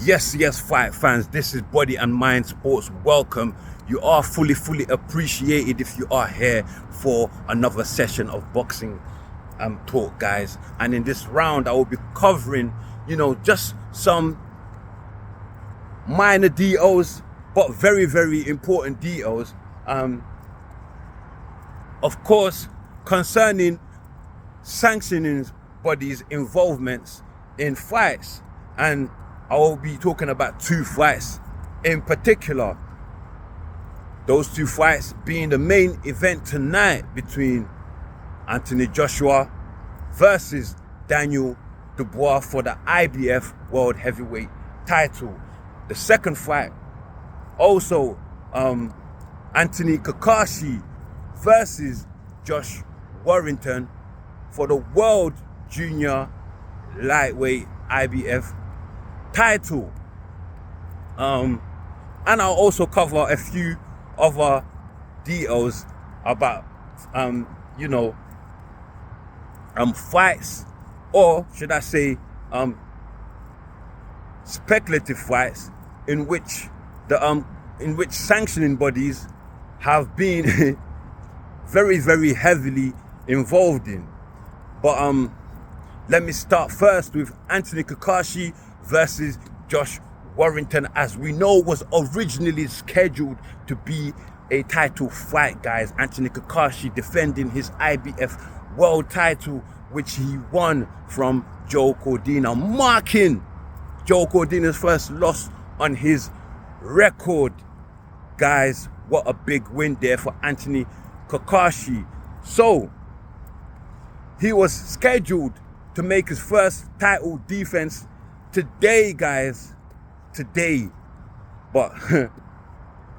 Yes, fight fans. This is Body and Mind Sports. Welcome. You are fully appreciated if you are here for another session of boxing talk, guys. And in this round, I will be covering, just some minor details, but very important details. Of course, concerning sanctioning bodies' involvements in fights, and I will be talking about two fights in particular. Those two fights being the main event tonight between Anthony Joshua versus Daniel Dubois for the IBF World Heavyweight title. The second fight, also Anthony Cacace versus Josh Warrington for the World Junior Lightweight IBF title. And I'll also cover a few other details about fights, or should I say speculative fights in which sanctioning bodies have been very heavily involved in. But let me start first with Anthony Cacace versus Josh Warrington, as we know was originally scheduled to be a title fight, guys. Anthony Cacace defending his IBF world title, which he won from Joe Cordina, marking Joe Cordina's first loss on his record. Guys, what a big win there for Anthony Cacace. So he was scheduled to make his first title defense today, guys. Today. But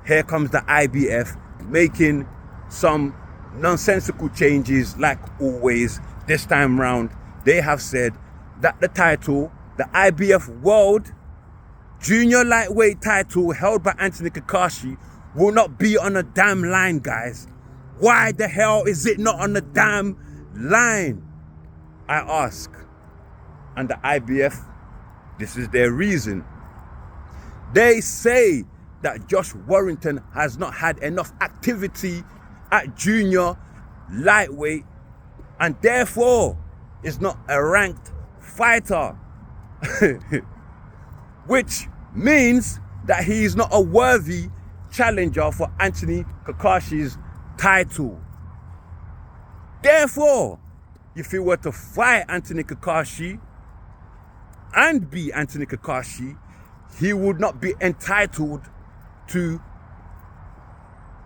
here comes the IBF making some nonsensical changes like always. This time round, they have said that the title, the IBF World Junior Lightweight title held by Anthony Cacace, will not be on a damn line, guys. Why the hell is it not on the damn line, I ask? And the IBF, this is their reason. They say that Josh Warrington has not had enough activity at junior lightweight and therefore is not a ranked fighter. Which means that he is not a worthy challenger for Anthony Cacace's title. Therefore, if he were to fight Anthony Cacace and be Anthony Cacace, he would not be entitled to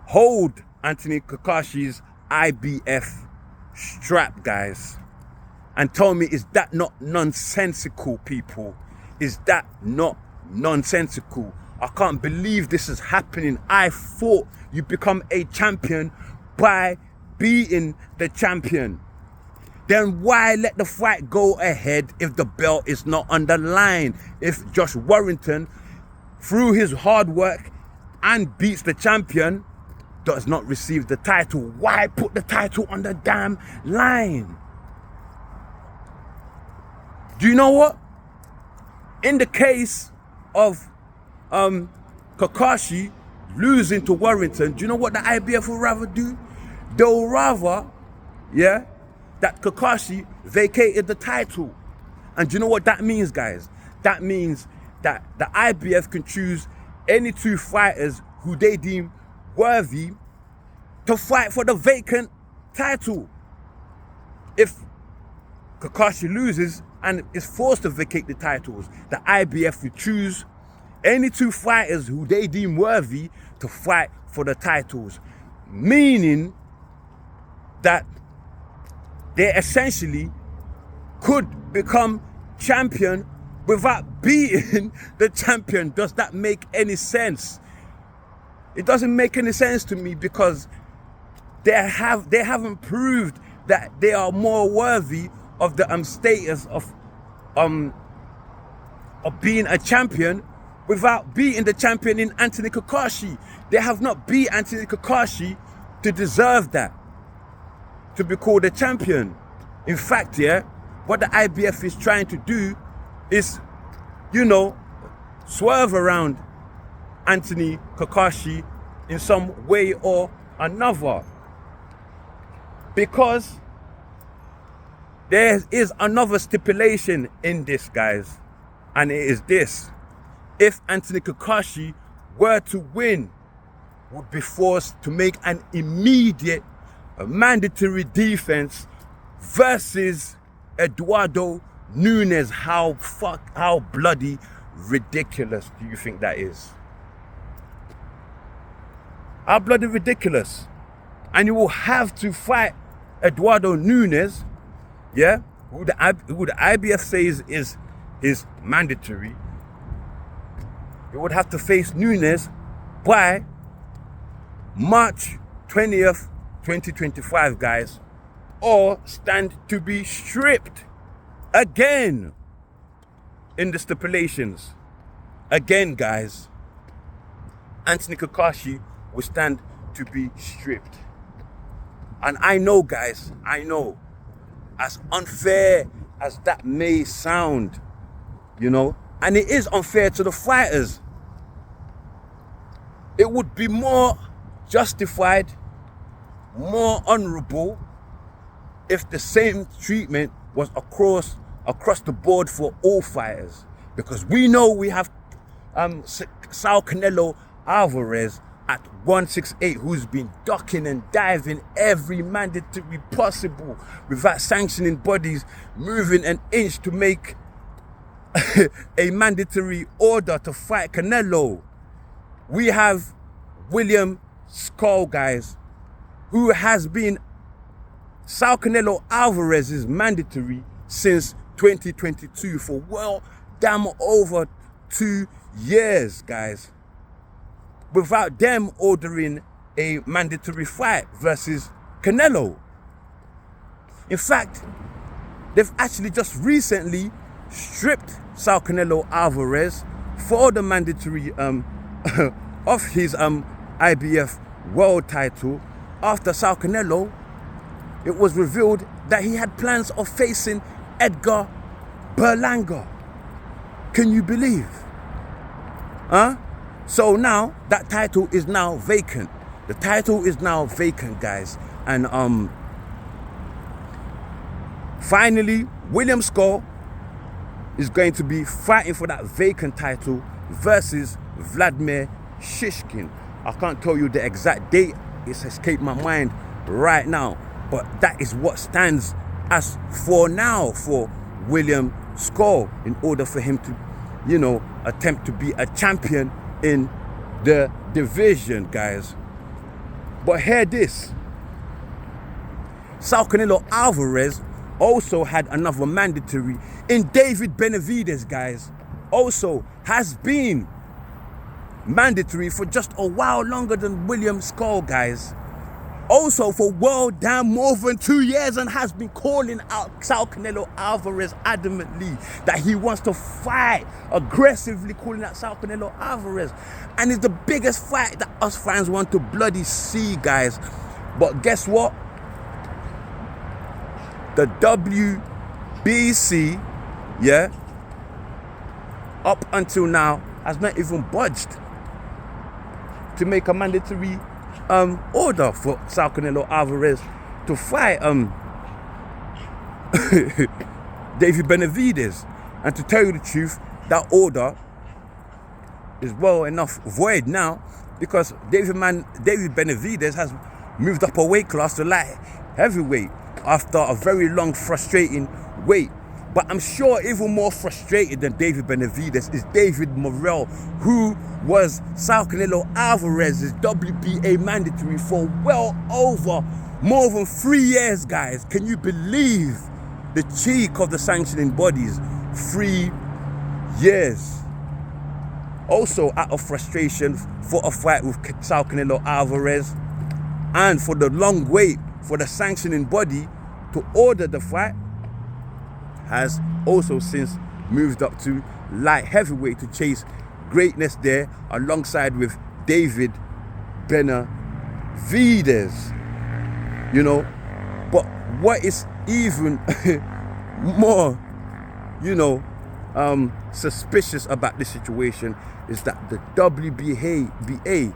hold Anthony Cacace's IBF strap, guys. And tell me, is that not nonsensical, people? Is that not nonsensical? I can't believe this is happening. I thought you become a champion by beating the champion. Then why let the fight go ahead if the belt is not on the line? If Josh Warrington, through his hard work and beats the champion, does not receive the title, why put the title on the damn line? Do you know what? In the case of Cacace losing to Warrington, do you know what the IBF would rather do? They'll rather, that Cacace vacated the title. And do you know what that means, guys? That means that the IBF can choose any two fighters who they deem worthy to fight for the vacant title. If Cacace loses and is forced to vacate the titles, the IBF will choose any two fighters who they deem worthy to fight for the titles. Meaning that they essentially could become champion without beating the champion. Does that make any sense? It doesn't make any sense to me, because they haven't proved that they are more worthy of the status of being a champion without beating the champion in Anthony Cacace. They have not beat Anthony Cacace to deserve that, to be called a champion. In fact, what the IBF is trying to do is, swerve around Anthony Cacace in some way or another. Because there is another stipulation in this, guys, and it is this: if Anthony Cacace were to win, would be forced to make an immediate mandatory defense versus Eduardo Nunes. How bloody ridiculous do you think that is? How bloody ridiculous. And you will have to fight Eduardo Nunes, yeah, who the IBF says is mandatory. You would have to face Nunes by March 20th, 2025, guys, or stand to be stripped again in the stipulations. Again, guys, Anthony Cacace will stand to be stripped. And I know, guys, I know, as unfair as that may sound, you know, and it is unfair to the fighters, it would be more justified, more honorable if the same treatment was across the board for all fighters. Because we know we have Saul Canelo Alvarez at 168, who's been ducking and diving every mandatory possible without sanctioning bodies moving an inch to make a mandatory order to fight Canelo. We have William Skull, guys, who has been Saul Canelo Alvarez's mandatory since 2022 for well damn over 2 years, guys, without them ordering a mandatory fight versus Canelo. In fact, they've actually just recently stripped Saul Canelo Alvarez for the mandatory of his IBF world title after Saul Canelo, it was revealed that he had plans of facing Edgar Berlanga. Can you believe? Huh? So now that title is now vacant. The title is now vacant, guys. And finally, William Skull is going to be fighting for that vacant title versus Vladimir Shishkin. I can't tell you the exact date. It's escaped my mind right now. But that is what stands as for now for William Skull in order for him to, you know, attempt to be a champion in the division, guys. But hear this. Saul Canelo Alvarez also had another mandatory in David Benavidez, guys. Also has been mandatory for just a while longer than William Skull, guys. Also for well damn more than 2 years, and has been calling out Saul Canelo Alvarez adamantly that he wants to fight, aggressively calling out Saul Canelo Alvarez. And it's the biggest fight that us fans want to bloody see, guys. But guess what? The WBC, yeah, up until now has not even budged to make a mandatory order for Saul Canelo Alvarez to fight David Benavidez. And to tell you the truth, that order is well enough void now, because David Benavidez has moved up a weight class to light heavyweight after a very long, frustrating wait. But I'm sure even more frustrated than David Benavidez is David Morrell, who was Saul Canelo Alvarez's WBA mandatory for well over more than 3 years, guys. Can you believe the cheek of the sanctioning bodies? 3 years. Also out of frustration for a fight with Saul Canelo Alvarez, and for the long wait for the sanctioning body to order the fight, has also since moved up to light heavyweight to chase greatness there alongside with David Benavidez. You know, but what is even more, you know, suspicious about this situation is that the WBA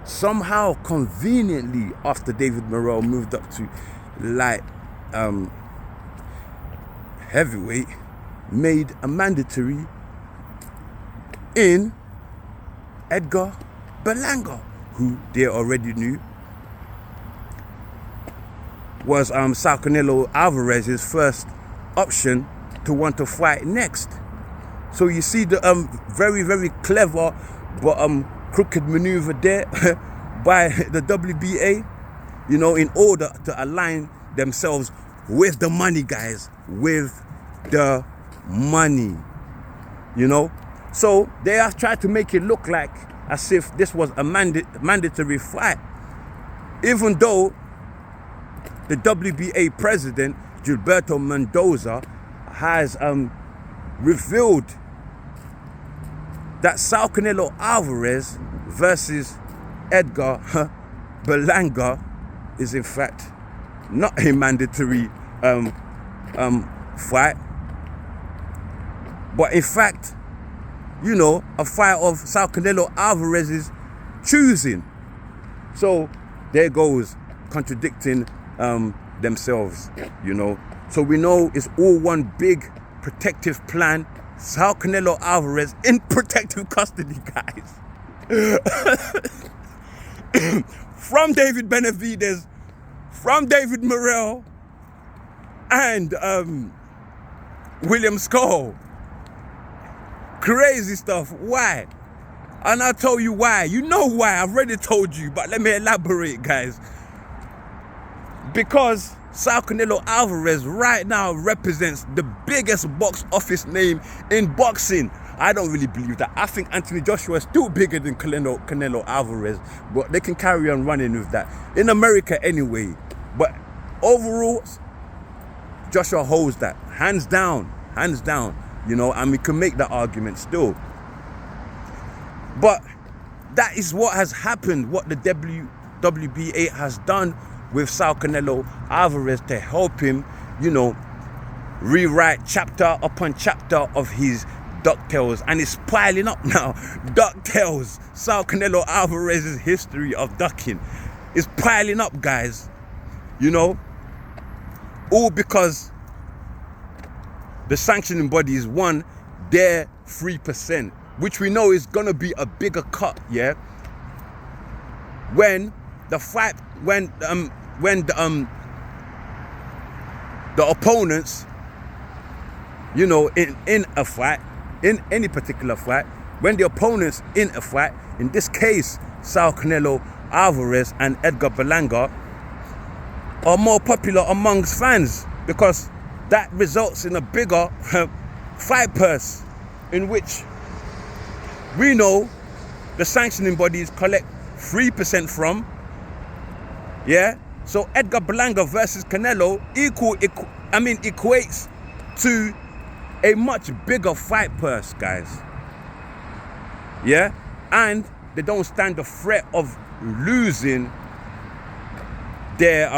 somehow conveniently, after David Morrell moved up to light heavyweight, made a mandatory in Edgar Berlanga, who they already knew was Saul Canelo Alvarez's first option to want to fight next. So you see the very, very clever but crooked maneuver there by the WBA, you know, in order to align themselves with the money, guys, with the money, you know. So they have tried to make it look like as if this was a mandatory fight, even though the WBA president, Gilberto Mendoza, has revealed that Saul Canelo Alvarez versus Edgar Berlanga is in fact not a mandatory fight, but in fact, you know, a fight of Saul Canelo Alvarez's choosing. So there goes contradicting themselves, you know. So we know it's all one big protective plan. Saul Canelo Alvarez in protective custody, guys. From David Benavidez, from David Morrell, and William Skull. Crazy stuff. Why? And I'll tell you why. You know why. I've already told you, but let me elaborate, guys. Because Saul Canelo Alvarez right now represents the biggest box office name in boxing. I don't really believe that. I think Anthony Joshua is still bigger than Canelo Alvarez, but they can carry on running with that. In America anyway. But overall, Joshua holds that. Hands down. Hands down. You know, and we can make that argument still. But that is what has happened, what the WBA has done with Saul Canelo Alvarez to help him, you know, rewrite chapter upon chapter of his DuckTales. And it's piling up now. DuckTales, Saul Canelo Alvarez's history of ducking is piling up, guys. You know, all because the sanctioning bodies won their 3%, which we know is gonna be a bigger cut, yeah. When the fight, when the opponents, you know, in a fight, in any particular fight, when the opponents in a fight, in this case, Saul Canelo Alvarez and Edgar Berlanga, are more popular amongst fans, because that results in a bigger fight purse, in which we know the sanctioning bodies collect 3% from, yeah. So Edgar Berlanga versus Canelo equates to a much bigger fight purse, guys. Yeah, and they don't stand the threat of losing their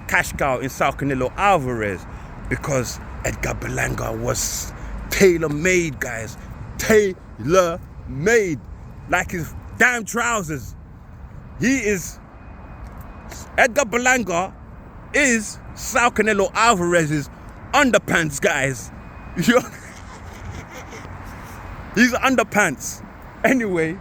cash cow in Saul Canelo Alvarez, because Edgar Berlanga was tailor-made, guys. Tailor-made, like his damn trousers. Edgar Berlanga is Saul Canelo Alvarez's underpants, guys. He's underpants. Anyway,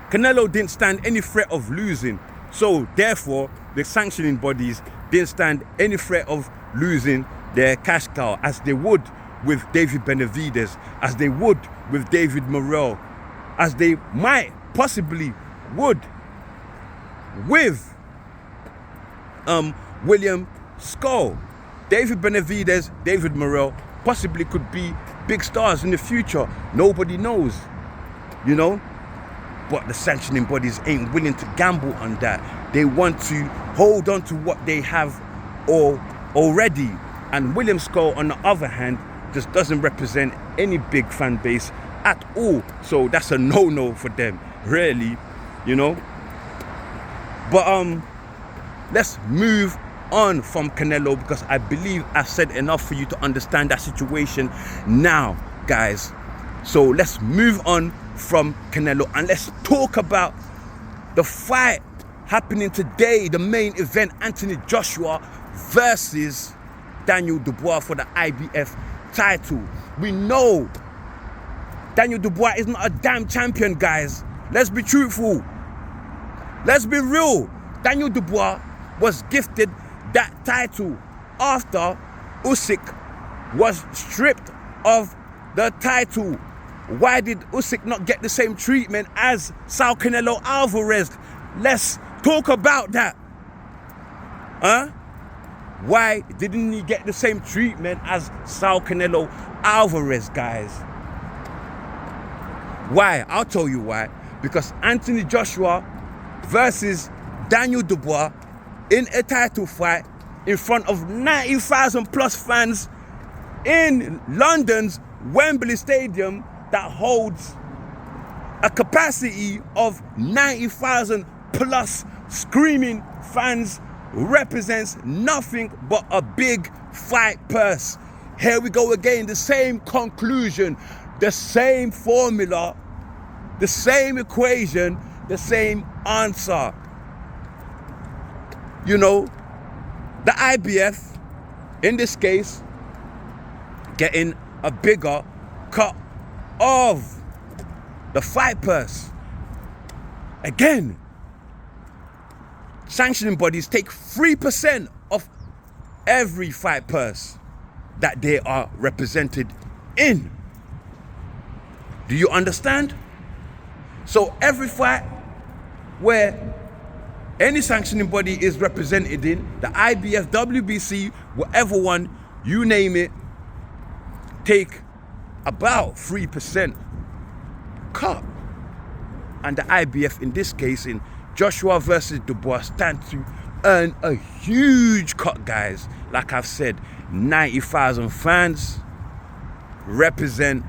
Canelo didn't stand any threat of losing. So therefore, the sanctioning bodies didn't stand any threat of losing their cash cow, as they would with David Benavidez, as they would with David Morrell, as they might possibly would with William Skull. David Benavidez, David Morrell possibly could be big stars in the future. Nobody knows, you know. But the sanctioning bodies ain't willing to gamble on that. They want to hold on to what they have already. And William Skull, on the other hand, just doesn't represent any big fan base at all. So that's a no-no for them, really, you know. But let's move on from Canelo, because I believe I've said enough for you to understand that situation now, guys. So let's move on from Canelo and let's talk about the fight happening today, the main event, Anthony Joshua versus Daniel Dubois for the IBF title. We know Daniel Dubois is not a damn champion, guys. Let's be truthful. Let's be real. Daniel Dubois was gifted that title after Usyk was stripped of the title. Why did Usyk not get the same treatment as Saul Canelo Alvarez? Let's talk about that. Why didn't he get the same treatment as Saul Canelo Alvarez, guys? Why? I'll tell you why. Because Anthony Joshua versus Daniel Dubois in a title fight in front of 90,000 plus fans in London's Wembley Stadium that holds a capacity of 90,000 plus screaming fans, represents nothing but a big fight purse. Here we go again, the same conclusion, the same formula, the same equation, the same answer. You know, the IBF, in this case, getting a bigger cut of the fight purse. Again, sanctioning bodies take 3% of every fight purse that they are represented in. Do you understand? So every fight where any sanctioning body is represented in, the IBF, WBC, whatever one, you name it, take about 3% cut. And the IBF in this case, in Joshua versus Dubois, stand to earn a huge cut, guys. Like I've said, 90,000 fans represent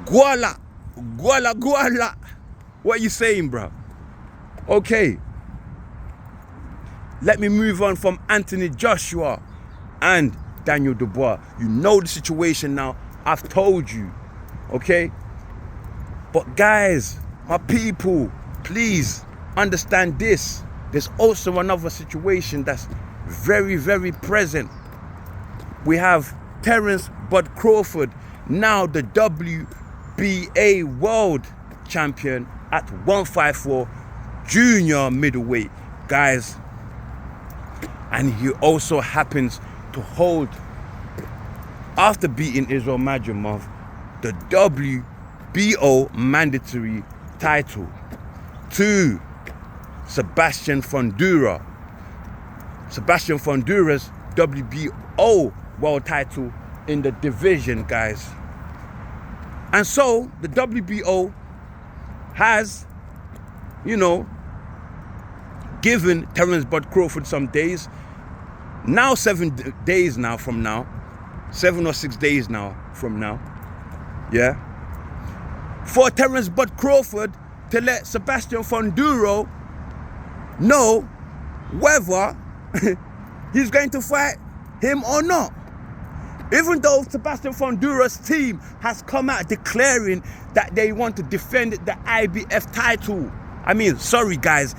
Guala. What are you saying, bro? Okay. Let me move on from Anthony Joshua and Daniel Dubois. You know the situation now. I've told you. Okay? But guys, my people, please understand this. There's also another situation that's very, very present. We have Terence Bud Crawford, now the WBA World Champion at 154 junior middleweight, guys. And he also happens to hold, after beating Israel Madrimov, the WBO mandatory title to Sebastian Fundura. Sebastian Fundura's WBO world title in the division, guys. And so the WBO has, you know, given Terence Bud Crawford some days. Now 7 days now from now. 7 or 6 days now from now. Yeah. For Terence Bud Crawford to let Sebastian Fundura know whether he's going to fight him or not. Even though Sebastian Fundura's team has come out declaring that they want to defend the IBF title. I mean, sorry guys,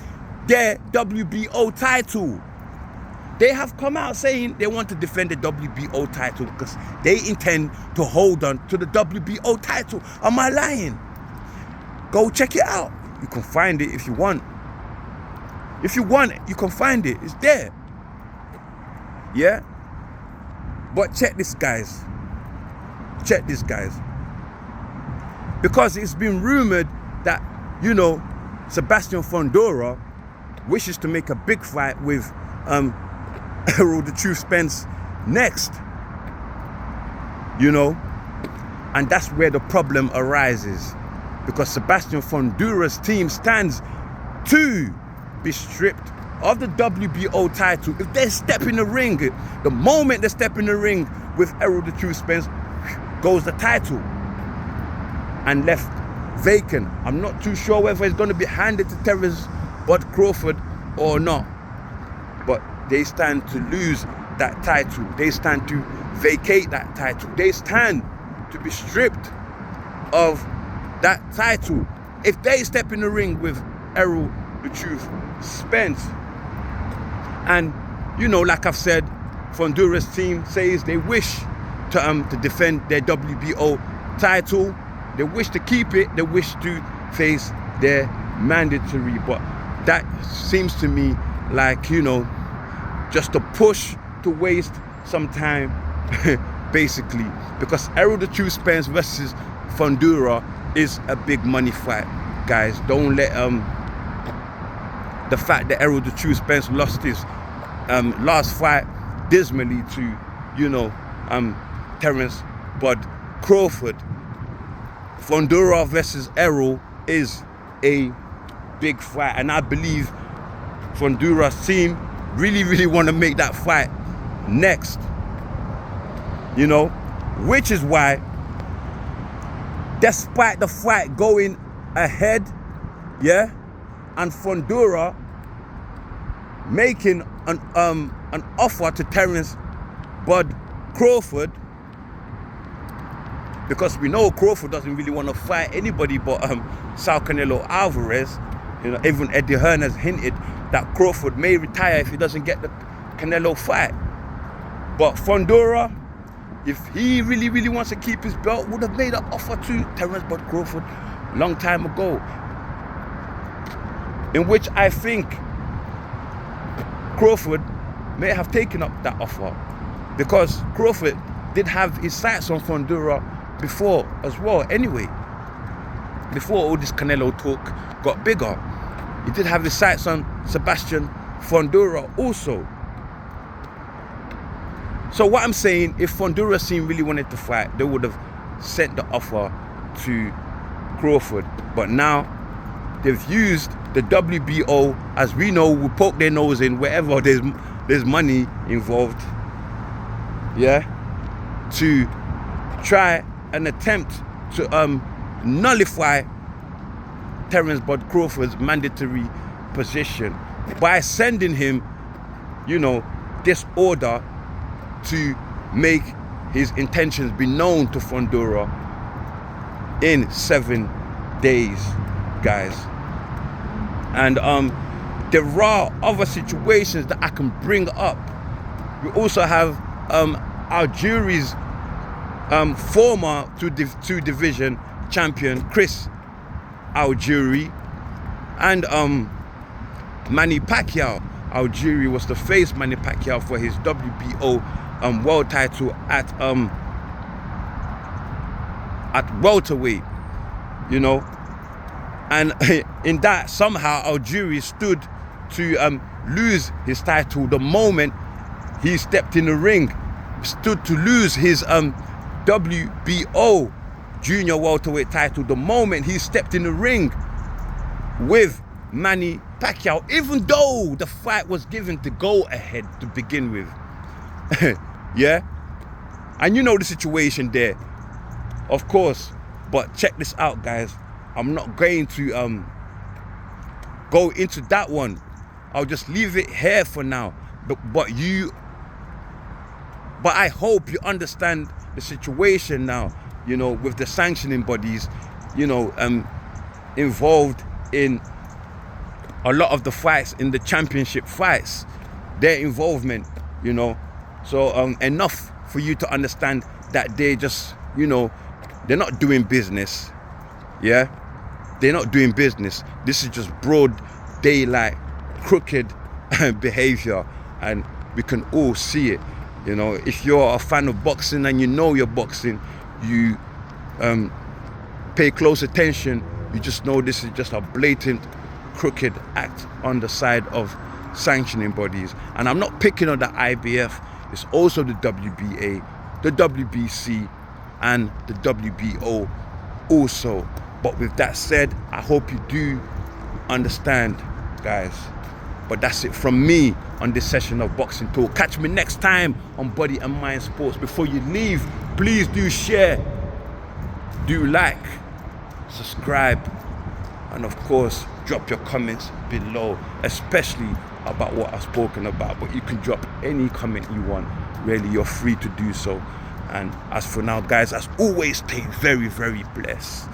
their WBO title. They have come out saying they want to defend the WBO title because they intend to hold on to the WBO title. Am I lying? Go check it out. You can find it if you want. If you want it, you can find it. It's there. Yeah? But check this, guys. Check this, guys. Because it's been rumored that, you know, Sebastian Fundura wishes to make a big fight with Errol the Truth Spence next. You know? And that's where the problem arises. Because Sebastian Fundura's team stands to be stripped of the WBO title if they step in the ring. The moment they step in the ring with Errol the Truth Spence, goes the title and left vacant. I'm not too sure whether it's going to be handed to Terence Bud Crawford or not. But they stand to lose that title. They stand to vacate that title. They stand to be stripped of that title. If they step in the ring with Errol the Truth Spence, and you know, like I've said, Honduras team says they wish to defend their WBO title. They wish to keep it. They wish to face their mandatory. But that seems to me like, you know, just a push to waste some time, basically. Because Errol the Truth Spence versus Fundura is a big money fight, guys. Don't let the fact that Errol the Truth Spence lost his last fight dismally to, you know, Terence Bud Crawford. Fundura versus Errol is a big fight, and I believe Fundura's team really want to make that fight next, you know, which is why, despite the fight going ahead, yeah, and Fundura making an offer to Terence Bud Crawford, because we know Crawford doesn't really want to fight anybody but Saul Canelo Alvarez. You know, even Eddie Hearn has hinted that Crawford may retire if he doesn't get the Canelo fight. But Fundura, if he really wants to keep his belt, would have made an offer to Terence Bud Crawford long time ago, in which I think Crawford may have taken up that offer, because Crawford did have his sights on Fundura before as well anyway. Before all this Canelo talk got bigger, he did have his sights on Sebastian Fundura also. So what I'm saying, if Fundura's team really wanted to fight, they would have sent the offer to Crawford. But now they've used the WBO, as we know, will poke their nose in wherever there's money involved, yeah, to try and attempt to nullify Terence Bud Crawford's mandatory position by sending him, you know, this order to make his intentions be known to Fundura in 7 days, guys. And there are other situations that I can bring up. We also have our jury's former two division champion Chris Algieri, and Manny Pacquiao. Algieri was to face Manny Pacquiao for his WBO world title at welterweight, you know. And in that, somehow Algieri stood to lose his title the moment he stepped in the ring, stood to lose his WBO junior welterweight title the moment he stepped in the ring with Manny Pacquiao, even though the fight was given to go ahead to begin with. Yeah, and you know the situation there, of course. But check this out, guys. I'm not going to go into that one. I'll just leave it here for now. But I hope you understand the situation now, you know, with the sanctioning bodies, you know, involved in a lot of the fights, in the championship fights, their involvement, you know. So enough for you to understand that they just, you know, they're not doing business. Yeah, they're not doing business. This is just broad daylight crooked behavior, and we can all see it. You know, if you're a fan of boxing and you know you're boxing, you pay close attention, you just know this is just a blatant crooked act on the side of sanctioning bodies. And I'm not picking on the IBF, it's also the WBA, the WBC, and the WBO also. But with that said, I hope you do understand, guys. But that's it from me on this session of Boxing Talk. Catch me next time on Body and Mind Sports. Before you leave, please do share, do like, subscribe, and of course, drop your comments below, especially about what I've spoken about. But you can drop any comment you want. Really, you're free to do so. And as for now, guys, as always, stay very, very blessed.